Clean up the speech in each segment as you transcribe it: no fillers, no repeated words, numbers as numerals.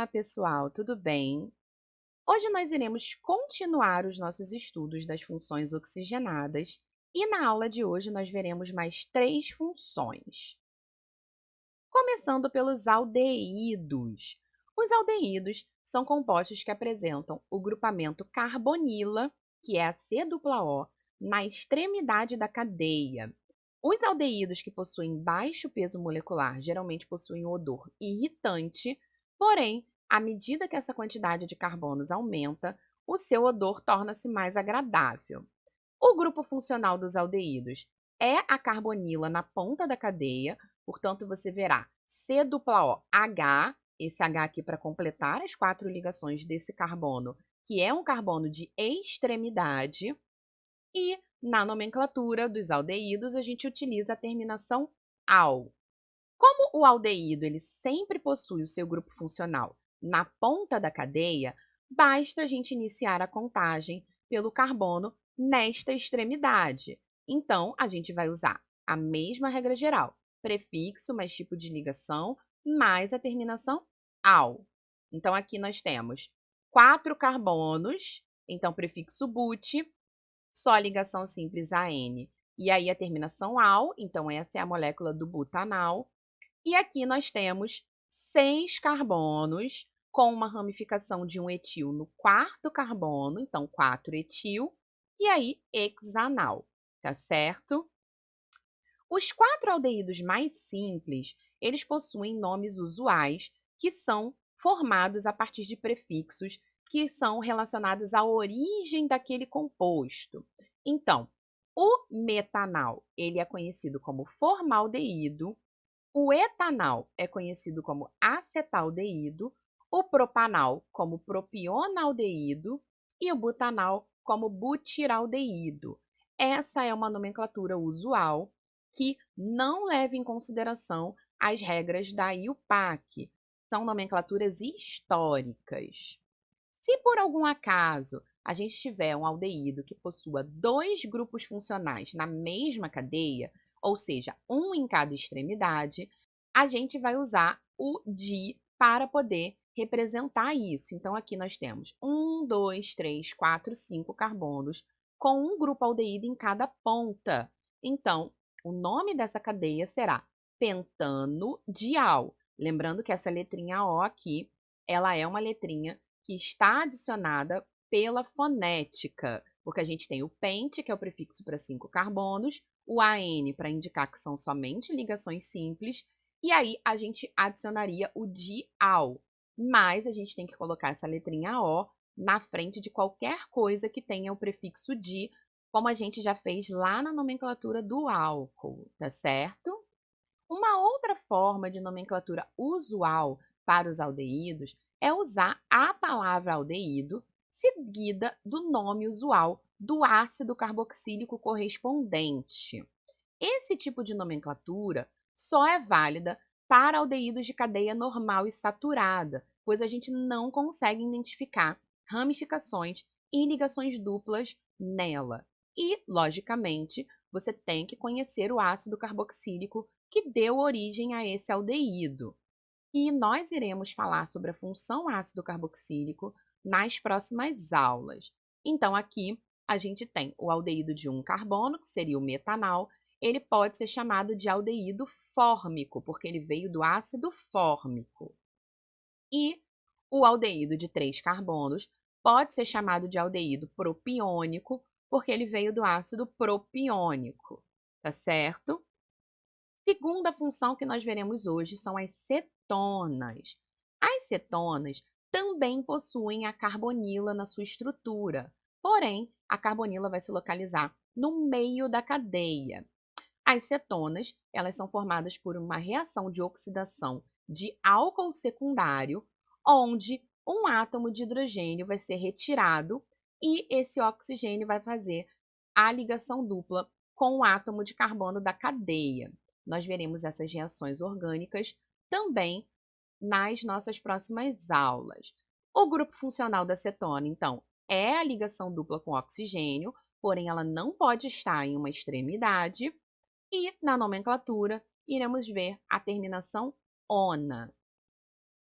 Olá, pessoal, tudo bem? Hoje nós iremos continuar os nossos estudos das funções oxigenadas e na aula de hoje nós veremos mais três funções. Começando pelos aldeídos. Os aldeídos são compostos que apresentam o grupamento carbonila, que é a C-O, na extremidade da cadeia. Os aldeídos que possuem baixo peso molecular geralmente possuem um odor irritante, porém, à medida que essa quantidade de carbonos aumenta, o seu odor torna-se mais agradável. O grupo funcional dos aldeídos é a carbonila na ponta da cadeia, portanto, você verá C-O-H, esse H aqui para completar as quatro ligações desse carbono, que é um carbono de extremidade, e na nomenclatura dos aldeídos a gente utiliza a terminação -al. Como o aldeído ele sempre possui o seu grupo funcional na ponta da cadeia, basta a gente iniciar a contagem pelo carbono nesta extremidade. Então, a gente vai usar a mesma regra geral, prefixo mais tipo de ligação, mais a terminação -al. Então, aqui nós temos 4 carbonos, então prefixo but, só ligação simples AN. E aí a terminação -al, então essa é a molécula do butanal. E aqui nós temos 6 carbonos com uma ramificação de um etil no quarto carbono, então 4-etil, e aí hexanal, tá certo? Os 4 aldeídos mais simples, eles possuem nomes usuais que são formados a partir de prefixos que são relacionados à origem daquele composto. Então, o metanal, ele é conhecido como formaldeído, o etanal é conhecido como acetaldeído, o propanal como propionaldeído e o butanal como butiraldeído. Essa é uma nomenclatura usual que não leva em consideração as regras da IUPAC. São nomenclaturas históricas. Se por algum acaso a gente tiver um aldeído que possua 2 grupos funcionais na mesma cadeia, ou seja, um em cada extremidade, a gente vai usar o di para poder representar isso. Então, aqui nós temos 1, 2, 3, 4, 5 carbonos com um grupo aldeído em cada ponta. Então, o nome dessa cadeia será pentano-dial. Lembrando que essa letrinha O aqui, ela é uma letrinha que está adicionada pela fonética, porque a gente tem o pente, que é o prefixo para 5 carbonos, o AN para indicar que são somente ligações simples, e aí a gente adicionaria o dial, mas a gente tem que colocar essa letrinha O na frente de qualquer coisa que tenha o prefixo di, como a gente já fez lá na nomenclatura do álcool, tá certo? Uma outra forma de nomenclatura usual para os aldeídos é usar a palavra aldeído seguida do nome usual do ácido carboxílico correspondente. Esse tipo de nomenclatura só é válida para aldeídos de cadeia normal e saturada, pois a gente não consegue identificar ramificações e ligações duplas nela. E, logicamente, você tem que conhecer o ácido carboxílico que deu origem a esse aldeído. E nós iremos falar sobre a função ácido carboxílico nas próximas aulas. Então, aqui a gente tem o aldeído de um carbono, que seria o metanal. Ele pode ser chamado de aldeído fórmico, porque ele veio do ácido fórmico. E o aldeído de 3 carbonos pode ser chamado de aldeído propiônico, porque ele veio do ácido propiônico, tá certo? Segunda função que nós veremos hoje são as cetonas. As cetonas também possuem a carbonila na sua estrutura, porém, a carbonila vai se localizar no meio da cadeia. As cetonas, elas são formadas por uma reação de oxidação de álcool secundário, onde um átomo de hidrogênio vai ser retirado e esse oxigênio vai fazer a ligação dupla com o átomo de carbono da cadeia. Nós veremos essas reações orgânicas também nas nossas próximas aulas. O grupo funcional da cetona, então, é a ligação dupla com oxigênio, porém ela não pode estar em uma extremidade. E, na nomenclatura, iremos ver a terminação -ona.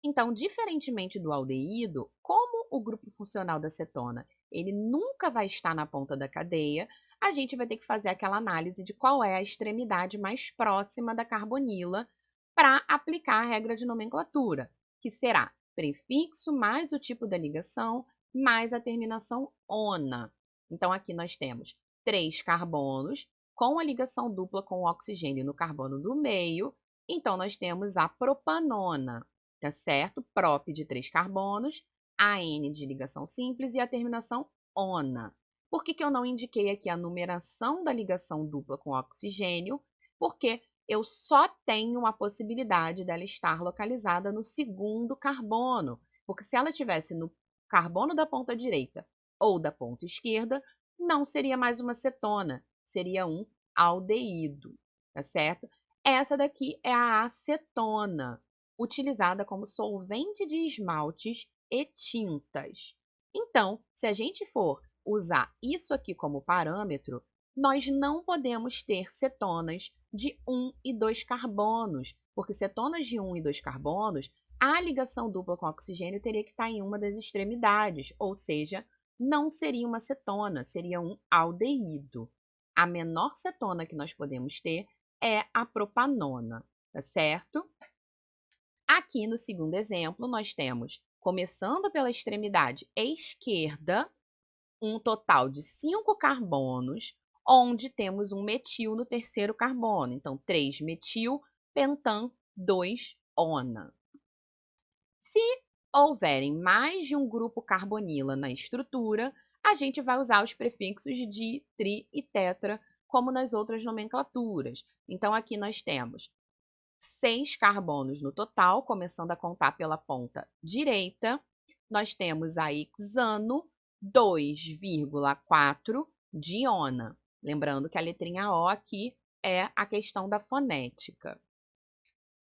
Então, diferentemente do aldeído, como o grupo funcional da cetona, ele nunca vai estar na ponta da cadeia, a gente vai ter que fazer aquela análise de qual é a extremidade mais próxima da carbonila para aplicar a regra de nomenclatura, que será prefixo mais o tipo da ligação mais a terminação "ona". Então, aqui nós temos 3 carbonos com a ligação dupla com o oxigênio no carbono do meio, então nós temos a propanona, tá certo? Prop de 3 carbonos, AN de ligação simples e a terminação "ona". Por que eu não indiquei aqui a numeração da ligação dupla com oxigênio? Porque eu só tenho a possibilidade dela estar localizada no segundo carbono, porque se ela estivesse no carbono da ponta direita ou da ponta esquerda, não seria mais uma cetona, seria um aldeído, tá certo? Essa daqui é a acetona, utilizada como solvente de esmaltes e tintas. Então, se a gente for usar isso aqui como parâmetro, nós não podemos ter cetonas de 1 e 2 carbonos, porque cetonas de 1 e 2 carbonos, a ligação dupla com oxigênio teria que estar em uma das extremidades, ou seja, não seria uma cetona, seria um aldeído. A menor cetona que nós podemos ter é a propanona, tá certo? Aqui no segundo exemplo, nós temos, começando pela extremidade esquerda, um total de 5 carbonos, onde temos um metil no terceiro carbono. Então, 3-metil, pentan, 2-ona. Se houverem mais de um grupo carbonila na estrutura, a gente vai usar os prefixos di, tri e tetra, como nas outras nomenclaturas. Então, aqui nós temos 6 carbonos no total, começando a contar pela ponta direita. Nós temos aí xano, 2,4 diona. Lembrando que a letrinha O aqui é a questão da fonética.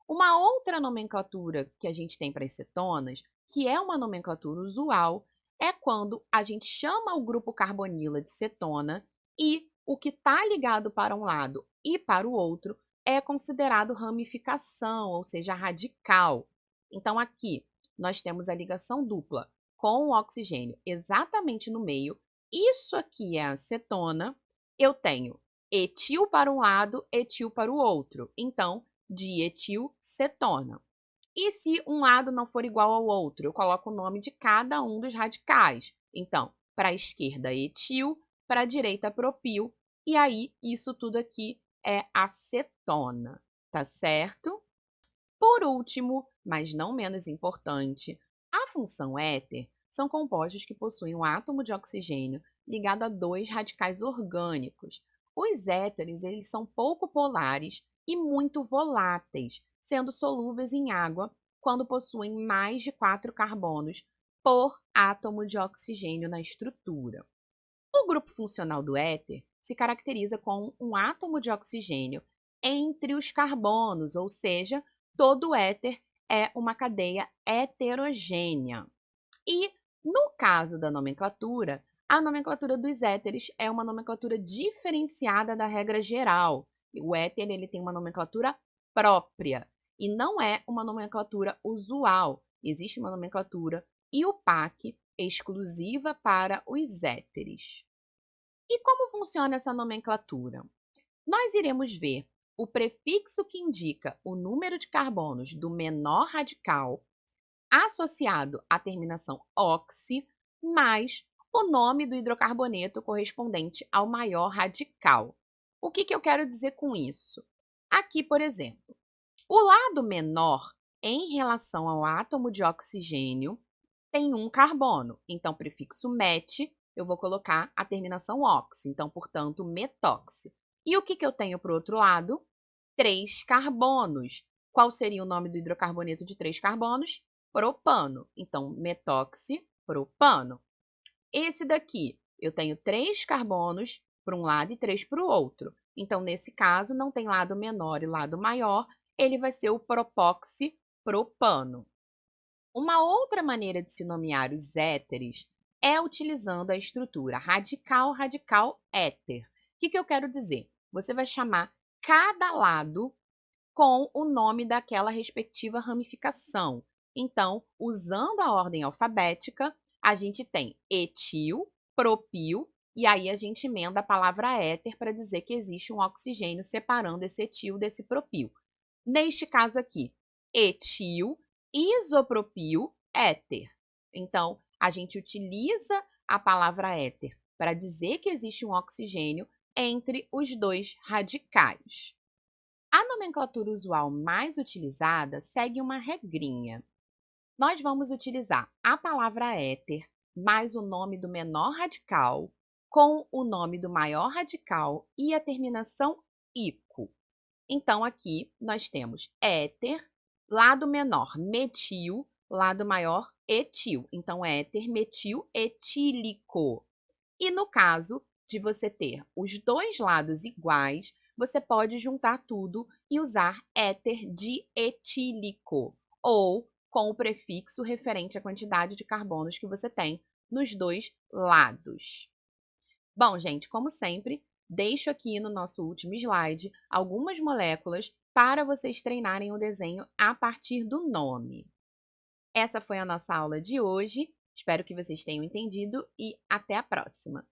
Uma outra nomenclatura que a gente tem para as cetonas, que é uma nomenclatura usual, é quando a gente chama o grupo carbonila de cetona e o que está ligado para um lado e para o outro é considerado ramificação, ou seja, radical. Então, aqui nós temos a ligação dupla com o oxigênio exatamente no meio. Isso aqui é a cetona. Eu tenho etil para um lado, etil para o outro. Então, dietilcetona. E se um lado não for igual ao outro, eu coloco o nome de cada um dos radicais. Então, para a esquerda, etil, para a direita, propil, e aí isso tudo aqui é acetona, tá certo? Por último, mas não menos importante, a função éter são compostos que possuem um átomo de oxigênio ligado a 2 radicais orgânicos. Os éteres, eles são pouco polares e muito voláteis, sendo solúveis em água quando possuem mais de 4 carbonos por átomo de oxigênio na estrutura. O grupo funcional do éter se caracteriza com um átomo de oxigênio entre os carbonos, ou seja, todo éter é uma cadeia heterogênea. E, no caso da nomenclatura, a nomenclatura dos éteres é uma nomenclatura diferenciada da regra geral. O éter ele tem uma nomenclatura própria e não é uma nomenclatura usual. Existe uma nomenclatura IUPAC exclusiva para os éteres. E como funciona essa nomenclatura? Nós iremos ver o prefixo que indica o número de carbonos do menor radical associado à terminação "oxi", mais o nome do hidrocarboneto correspondente ao maior radical. O que eu quero dizer com isso? Aqui, por exemplo, o lado menor em relação ao átomo de oxigênio tem um carbono. Então, prefixo met, eu vou colocar a terminação "oxi". Então, portanto, metoxi. E o que eu tenho para o outro lado? 3 carbonos. Qual seria o nome do hidrocarboneto de 3 carbonos? Propano. Então, metoxipropano. Esse daqui, eu tenho 3 carbonos para um lado e 3 para o outro. Então, nesse caso, não tem lado menor e lado maior, ele vai ser o propoxipropano. Uma outra maneira de se nomear os éteres é utilizando a estrutura radical-radical-éter. O que eu quero dizer? Você vai chamar cada lado com o nome daquela respectiva ramificação. Então, usando a ordem alfabética, a gente tem etil, propil, e aí a gente emenda a palavra éter para dizer que existe um oxigênio separando esse etil desse propil. Neste caso aqui, etil, isopropil, éter. Então, a gente utiliza a palavra éter para dizer que existe um oxigênio entre os dois radicais. A nomenclatura usual mais utilizada segue uma regrinha. Nós vamos utilizar a palavra éter mais o nome do menor radical com o nome do maior radical e a terminação ico. Então, aqui nós temos éter, lado menor metil, lado maior etil. Então, éter metil etílico. E no caso de você ter os dois lados iguais, você pode juntar tudo e usar éter dietílico, ou com o prefixo referente à quantidade de carbonos que você tem nos dois lados. Bom, gente, como sempre, deixo aqui no nosso último slide algumas moléculas para vocês treinarem o desenho a partir do nome. Essa foi a nossa aula de hoje. Espero que vocês tenham entendido e até a próxima!